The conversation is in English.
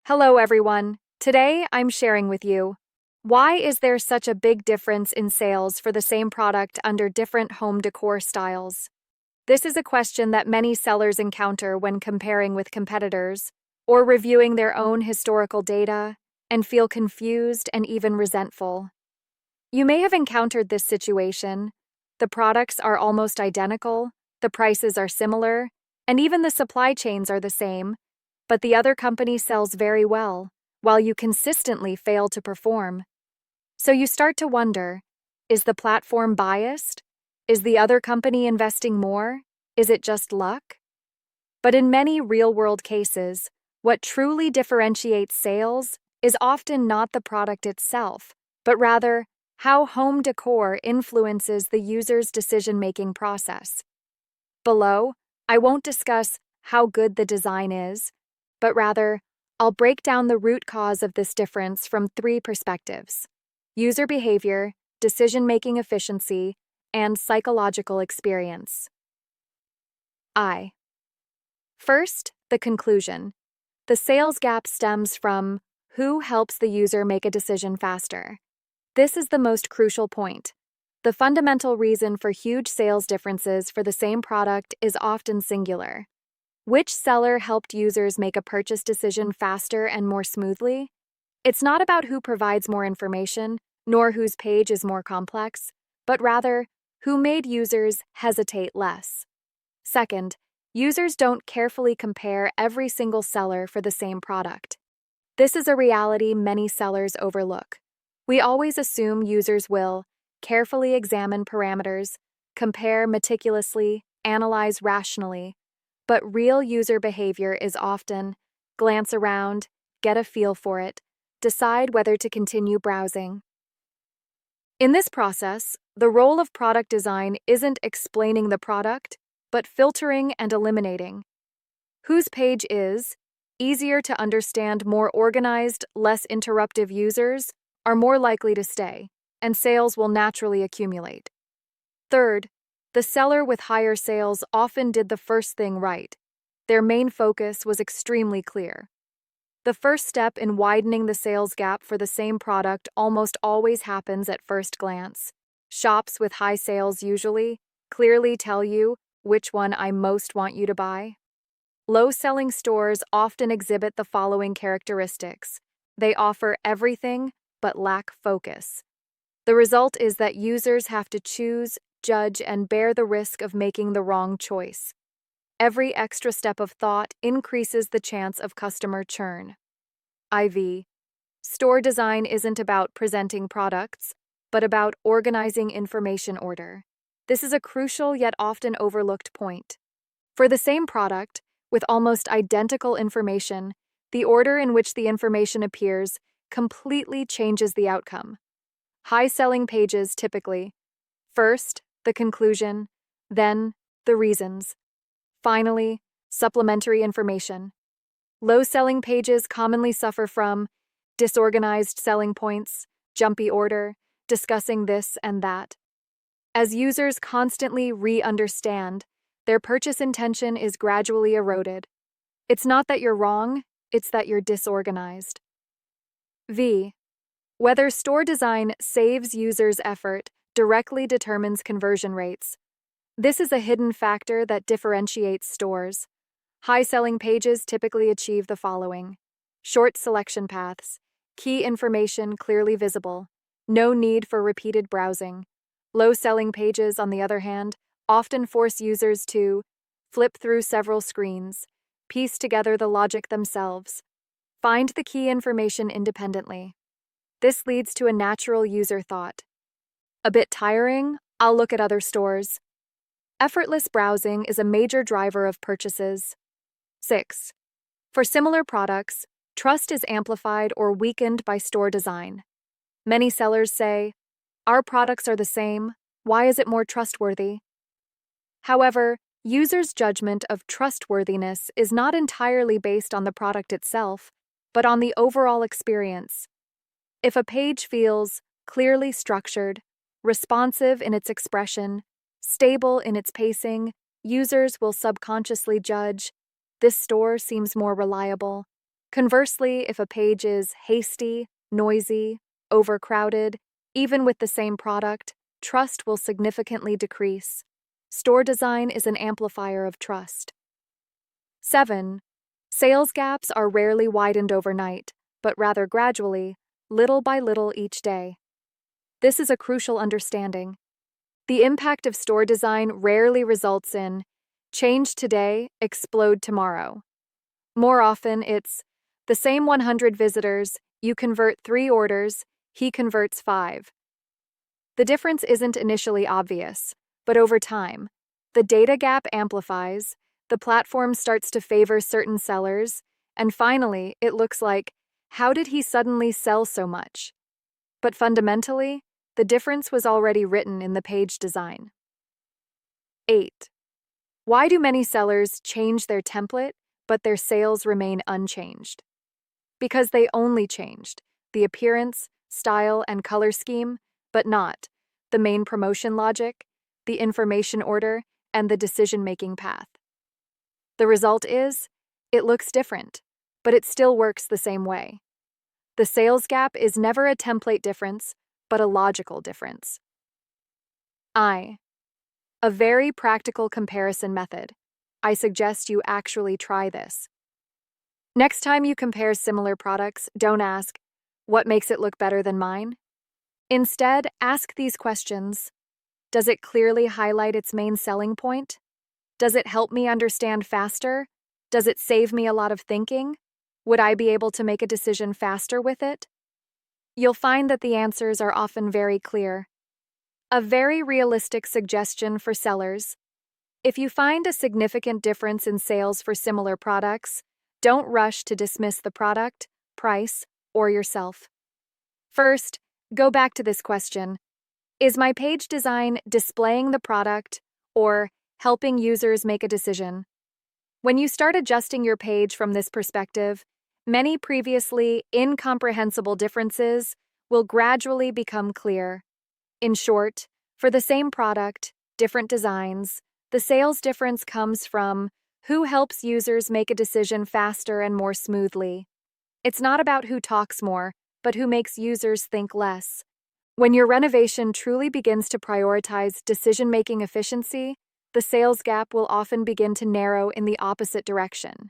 Hello, everyone. Today, I'm sharing with you why is there such a big difference in sales for the same product under different home decor styles? This is a question that many sellers encounter when comparing with competitors or reviewing their own historical data and feel confused and even resentful. You may have encountered this situation. The products are almost identical, the prices are similar, and even the supply chains are the same, but the other company sells very well, while you consistently fail to perform. So you start to wonder, is the platform biased? Is the other company investing more? Is it just luck? But in many real-world cases, what truly differentiates sales is often not the product itself, but rather how home decor influences the user's decision-making process. Below, I won't discuss how good the design is, but rather, I'll break down the root cause of this difference from three perspectives: user behavior, decision-making efficiency, and psychological experience. First, the conclusion. The sales gap stems from who helps the user make a decision faster. This is the most crucial point. The fundamental reason for huge sales differences for the same product is often singular. Which seller helped users make a purchase decision faster and more smoothly? It's not about who provides more information, nor whose page is more complex, but rather, who made users hesitate less. Second, users don't carefully compare every single seller for the same product. This is a reality many sellers overlook. We always assume users will carefully examine parameters, compare meticulously, analyze rationally, but real user behavior is often glance around, get a feel for it, decide whether to continue browsing. In this process, the role of product design isn't explaining the product, but filtering and eliminating. Whose page is easier to understand, more organized, less interruptive users are more likely to stay, and sales will naturally accumulate. Third, the seller with higher sales often did the first thing right. Their main focus was extremely clear. The first step in widening the sales gap for the same product almost always happens at first glance. Shops with high sales usually clearly tell you which one I most want you to buy. Low-selling stores often exhibit the following characteristics. They offer everything but lack focus. The result is that users have to choose, judge, and bear the risk of making the wrong choice. Every extra step of thought increases the chance of customer churn. Store design isn't about presenting products, but about organizing information order. This is a crucial yet often overlooked point. For the same product, with almost identical information, the order in which the information appears completely changes the outcome. High-selling pages typically: first, the conclusion, then, the reasons. Finally, supplementary information. Low-selling pages commonly suffer from disorganized selling points, jumpy order, discussing this and that. As users constantly re-understand, their purchase intention is gradually eroded. It's not that you're wrong, it's that you're disorganized. Whether store design saves users effort directly determines conversion rates. This is a hidden factor that differentiates stores. High-selling pages typically achieve the following: short selection paths, key information clearly visible, no need for repeated browsing. Low-selling pages, on the other hand, often force users to flip through several screens, piece together the logic themselves, find the key information independently. This leads to a natural user thought: a bit tiring, I'll look at other stores. Effortless browsing is a major driver of purchases. 6. For similar products, trust is amplified or weakened by store design. Many sellers say, "Our products are the same, why is it more trustworthy?" However, users' judgment of trustworthiness is not entirely based on the product itself, but on the overall experience. If a page feels clearly structured, responsive in its expression, stable in its pacing, users will subconsciously judge, "This store seems more reliable." Conversely, if a page is hasty, noisy, overcrowded, even with the same product, trust will significantly decrease. Store design is an amplifier of trust. 7. Sales gaps are rarely widened overnight, but rather gradually, little by little each day. This is a crucial understanding. The impact of store design rarely results in change today, explode tomorrow. More often, it's the same 100 visitors, you convert 3 orders, he converts 5. The difference isn't initially obvious, but over time, the data gap amplifies, the platform starts to favor certain sellers, and finally, it looks like, how did he suddenly sell so much? But fundamentally, the difference was already written in the page design. 8. Why do many sellers change their template, but their sales remain unchanged? Because they only changed the appearance, style, and color scheme, but not the main promotion logic, the information order, and the decision-making path. The result is, it looks different, but it still works the same way. The sales gap is never a template difference, but a logical difference. A very practical comparison method. I suggest you actually try this. Next time you compare similar products, don't ask, what makes it look better than mine? Instead, ask these questions. Does it clearly highlight its main selling point? Does it help me understand faster? Does it save me a lot of thinking? Would I be able to make a decision faster with it? You'll find that the answers are often very clear. A very realistic suggestion for sellers. If you find a significant difference in sales for similar products, don't rush to dismiss the product, price, or yourself. First, go back to this question. Is my page design displaying the product or helping users make a decision? When you start adjusting your page from this perspective, many previously incomprehensible differences will gradually become clear. In short, for the same product, different designs, the sales difference comes from who helps users make a decision faster and more smoothly. It's not about who talks more, but who makes users think less. When your renovation truly begins to prioritize decision-making efficiency, the sales gap will often begin to narrow in the opposite direction.